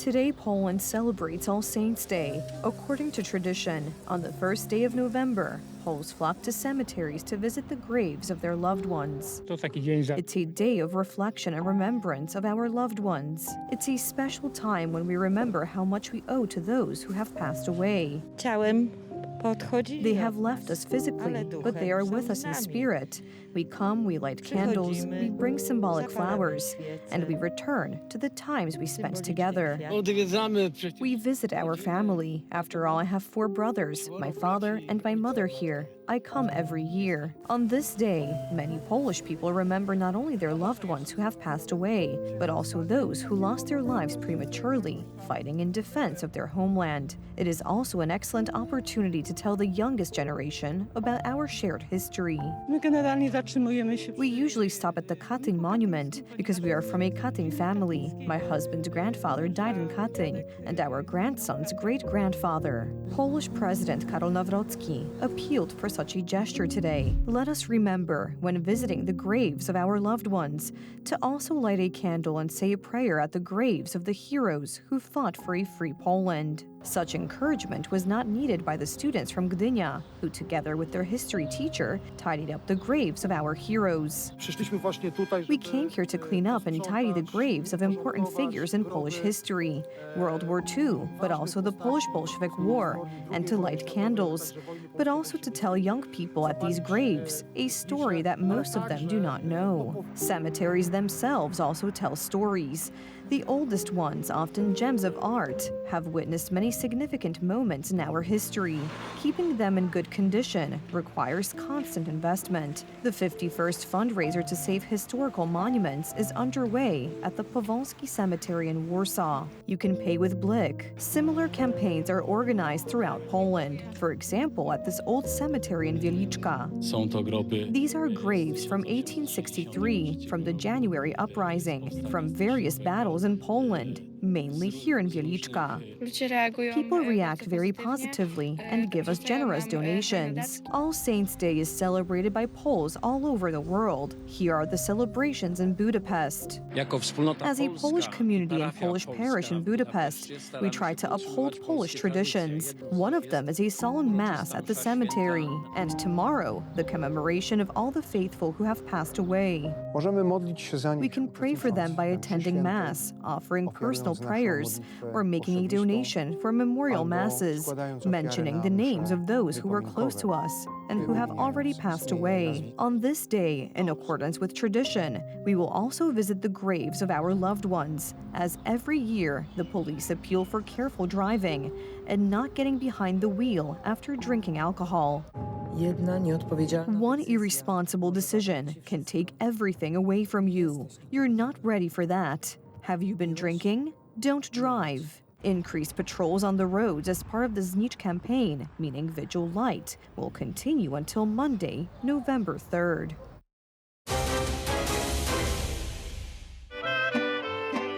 Today, Poland celebrates All Saints' Day. According to tradition, on the first day of November, Poles flock to cemeteries to visit the graves of their loved ones. It's a day of reflection and remembrance of our loved ones. It's a special time when we remember how much we owe to those who have passed away. They have left us physically, but they are with us in spirit. We come, we light candles, we bring symbolic flowers, and we return to the times we spent together. We visit our family. After all, I have 4 brothers, my father and my mother here. I come every year. On this day, many Polish people remember not only their loved ones who have passed away, but also those who lost their lives prematurely, fighting in defense of their homeland. It is also an excellent opportunity to tell the youngest generation about our shared history. We usually stop at the Katyń monument because we are from a Katyń family. My husband's grandfather died in Katyń, and our grandson's great-grandfather. Polish President Karol Nawrocki appealed for such a gesture today. Let us remember, when visiting the graves of our loved ones, to also light a candle and say a prayer at the graves of the heroes who fought for a free Poland. Such encouragement was not needed by the students from Gdynia, who together with their history teacher, tidied up the graves of our heroes. We came here to clean up and tidy the graves of important figures in Polish history, World War II, but also the Polish-Bolshevik War, and to light candles, but also to tell young people at these graves a story that most of them do not know. Cemeteries themselves also tell stories. The oldest ones, often gems of art, have witnessed many significant moments in our history. Keeping them in good condition requires constant investment. The 51st fundraiser to save historical monuments is underway at the Powązki Cemetery in Warsaw. You can pay with Blik. Similar campaigns are organized throughout Poland. For example, at this old cemetery in Wieliczka. These are graves from 1863, from the January uprising, from various battles in Poland, mainly here in Wieliczka. People react very positively and give us generous donations. All Saints' Day is celebrated by Poles all over the world. Here are the celebrations in Budapest. As a Polish community and Polish parish in Budapest, we try to uphold Polish traditions. One of them is a solemn mass at the cemetery, and tomorrow, the commemoration of all the faithful who have passed away. We can pray for them by attending Mass, offering personal prayers, or making a donation for memorial masses, mentioning the names of those who were close to us and who have already passed away. On this day, in accordance with tradition, we will also visit the graves of our loved ones, as every year the police appeal for careful driving and not getting behind the wheel after drinking alcohol. One irresponsible decision can take everything away from you. You're not ready for that. Have you been drinking? Don't drive. Increased patrols on the roads as part of the Znicz campaign, meaning Vigil Light, will continue until Monday, November 3rd.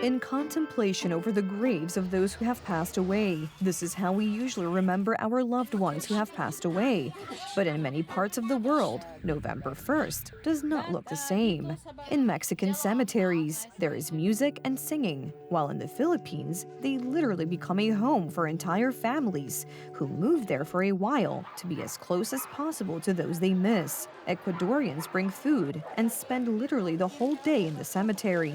In contemplation over the graves of those who have passed away. This is how we usually remember our loved ones who have passed away. But in many parts of the world, November 1st does not look the same. In Mexican cemeteries, there is music and singing, while in the Philippines, they literally become a home for entire families who move there for a while to be as close as possible to those they miss. Ecuadorians bring food and spend literally the whole day in the cemetery.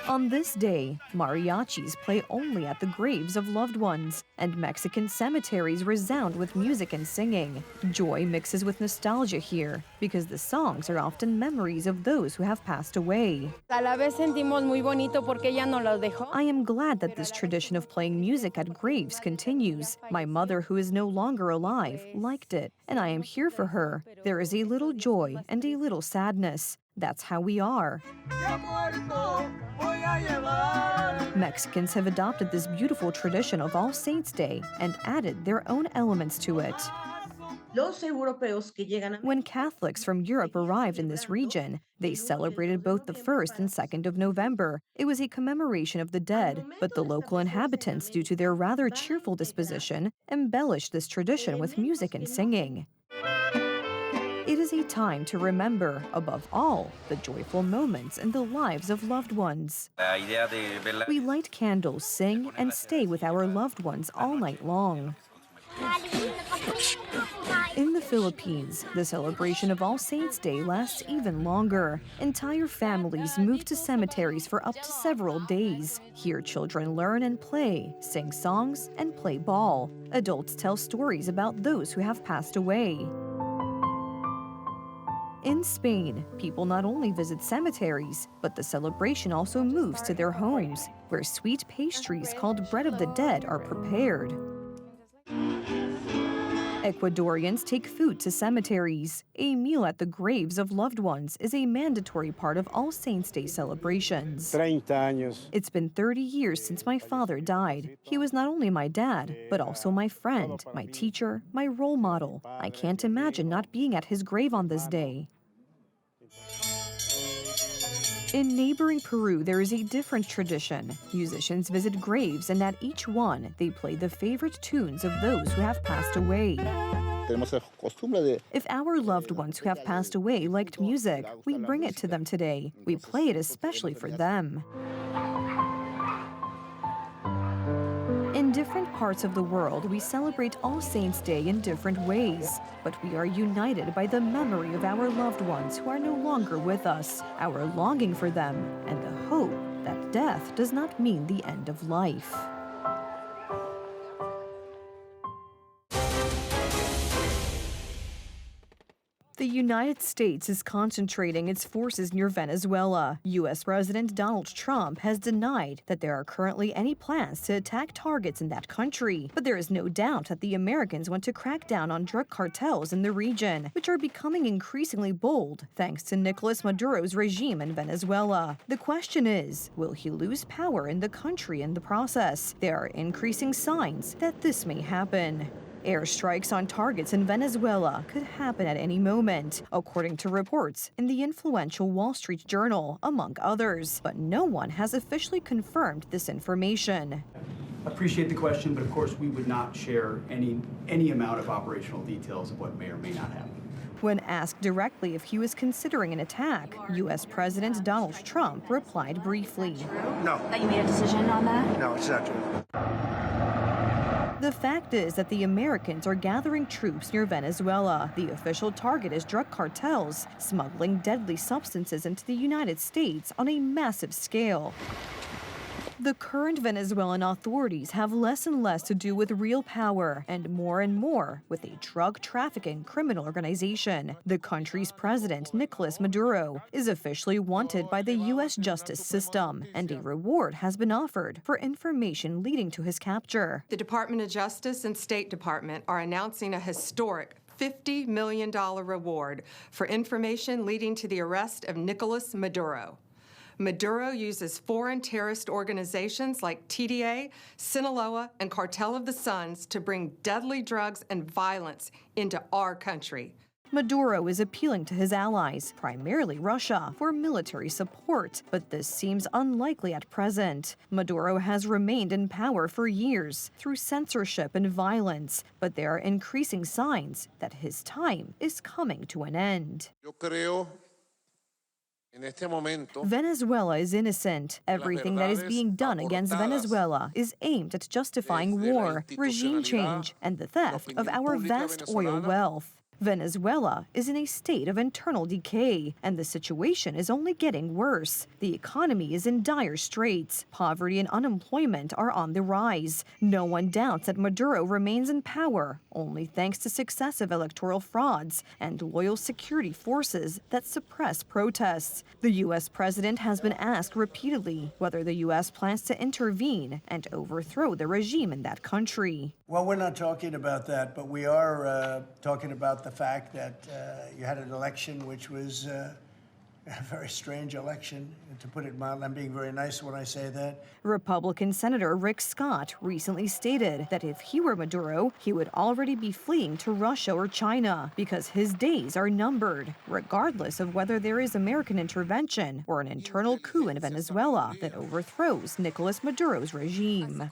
On this day, mariachis play only at the graves of loved ones, and Mexican cemeteries resound with music and singing. Joy mixes with nostalgia here, because the songs are often memories of those who have passed away. I am glad that this tradition of playing music at graves continues. My mother, who is no longer alive, liked it, and I am here for her. There is a little joy and a little sadness. That's how we are. Mexicans have adopted this beautiful tradition of All Saints' Day and added their own elements to it. When Catholics from Europe arrived in this region, they celebrated both the 1st and 2nd of November. It was a commemoration of the dead, but the local inhabitants, due to their rather cheerful disposition, embellished this tradition with music and singing. It is a time to remember, above all, the joyful moments in the lives of loved ones. We light candles, sing, and stay with our loved ones all night long. In the Philippines, the celebration of All Saints' Day lasts even longer. Entire families move to cemeteries for up to several days. Here, children learn and play, sing songs, and play ball. Adults tell stories about those who have passed away. In Spain, people not only visit cemeteries, but the celebration also moves to their homes, where sweet pastries called bread of the dead are prepared. Ecuadorians take food to cemeteries. A meal at the graves of loved ones is a mandatory part of All Saints' Day celebrations. It's been 30 years since my father died. He was not only my dad, but also my friend, my teacher, my role model. I can't imagine not being at his grave on this day. In neighboring Peru, there is a different tradition. Musicians visit graves, and at each one, they play the favorite tunes of those who have passed away. If our loved ones who have passed away liked music, we bring it to them today. We play it especially for them. In different parts of the world, we celebrate All Saints' Day in different ways, but we are united by the memory of our loved ones who are no longer with us, our longing for them, and the hope that death does not mean the end of life. The United States is concentrating its forces near Venezuela. U.S. President Donald Trump has denied that there are currently any plans to attack targets in that country. But there is no doubt that the Americans want to crack down on drug cartels in the region, which are becoming increasingly bold thanks to Nicolas Maduro's regime in Venezuela. The question is, will he lose power in the country in the process? There are increasing signs that this may happen. Airstrikes on targets in Venezuela could happen at any moment, according to reports in the influential Wall Street Journal, among others. But no one has officially confirmed this information. Appreciate the question, but of course we would not share any amount of operational details of what may or may not happen. When asked directly if he was considering an attack, U.S. President Donald Trump replied briefly. No. That you made a decision on that? No, it's not true. The fact is that the Americans are gathering troops near Venezuela. The official target is drug cartels, smuggling deadly substances into the United States on a massive scale. The current Venezuelan authorities have less and less to do with real power and more with a drug trafficking criminal organization. The country's president, Nicolas Maduro, is officially wanted by the U.S. justice system, and a reward has been offered for information leading to his capture. The Department of Justice and State Department are announcing a historic $50 million reward for information leading to the arrest of Nicolas Maduro. Maduro uses foreign terrorist organizations like TDA, Sinaloa, and Cartel of the Suns to bring deadly drugs and violence into our country. Maduro is appealing to his allies, primarily Russia, for military support, but this seems unlikely at present. Maduro has remained in power for years through censorship and violence, but there are increasing signs that his time is coming to an end. Venezuela is innocent. Everything that is being done against Venezuela is aimed at justifying war, regime change, and the theft of our vast oil wealth. Venezuela is in a state of internal decay, and the situation is only getting worse. The economy is in dire straits. Poverty and unemployment are on the rise. No one doubts that Maduro remains in power, only thanks to successive electoral frauds and loyal security forces that suppress protests. The U.S. president has been asked repeatedly whether the U.S. plans to intervene and overthrow the regime in that country. Well, we're not talking about that, but we are talking about the fact that you had an election which was a very strange election, to put it mildly. I'm being very nice when I say that. Republican Senator Rick Scott recently stated that if he were Maduro, he would already be fleeing to Russia or China because his days are numbered, regardless of whether there is American intervention or an internal coup in Venezuela that overthrows Nicolas Maduro's regime.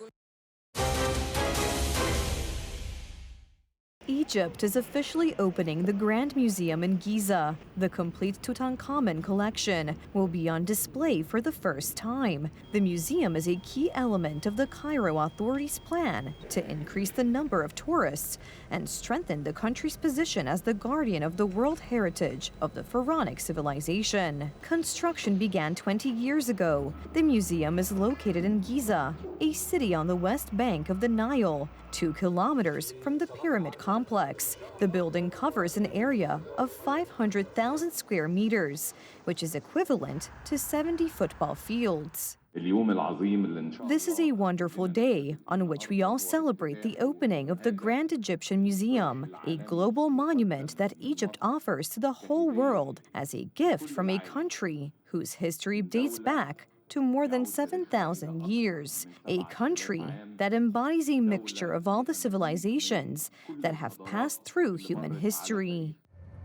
Egypt is officially opening the Grand Museum in Giza. The complete Tutankhamun collection will be on display for the first time. The museum is a key element of the Cairo authorities' plan to increase the number of tourists and strengthen the country's position as the guardian of the world heritage of the pharaonic civilization. Construction began 20 years ago. The museum is located in Giza, a city on the west bank of the Nile, 2 kilometers from the pyramid complex. The building covers an area of 500,000 square meters, which is equivalent to 70 football fields. This is a wonderful day on which we all celebrate the opening of the Grand Egyptian Museum, a global monument that Egypt offers to the whole world as a gift from a country whose history dates back to more than 7,000 years, a country that embodies a mixture of all the civilizations that have passed through human history.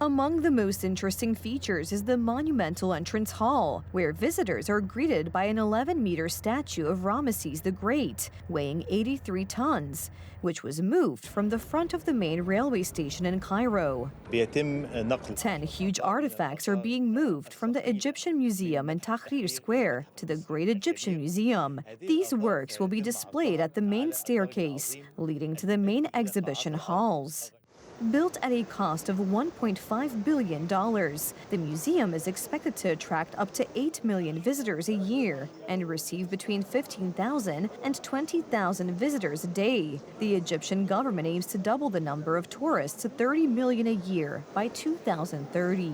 Among the most interesting features is the monumental entrance hall, where visitors are greeted by an 11-meter statue of Ramesses the Great, weighing 83 tons, which was moved from the front of the main railway station in Cairo. 10 huge artifacts are being moved from the Egyptian Museum in Tahrir Square to the Great Egyptian Museum. These works will be displayed at the main staircase, leading to the main exhibition halls. Built at a cost of $1.5 billion, the museum is expected to attract up to 8 million visitors a year and receive between 15,000 and 20,000 visitors a day. The Egyptian government aims to double the number of tourists to 30 million a year by 2030.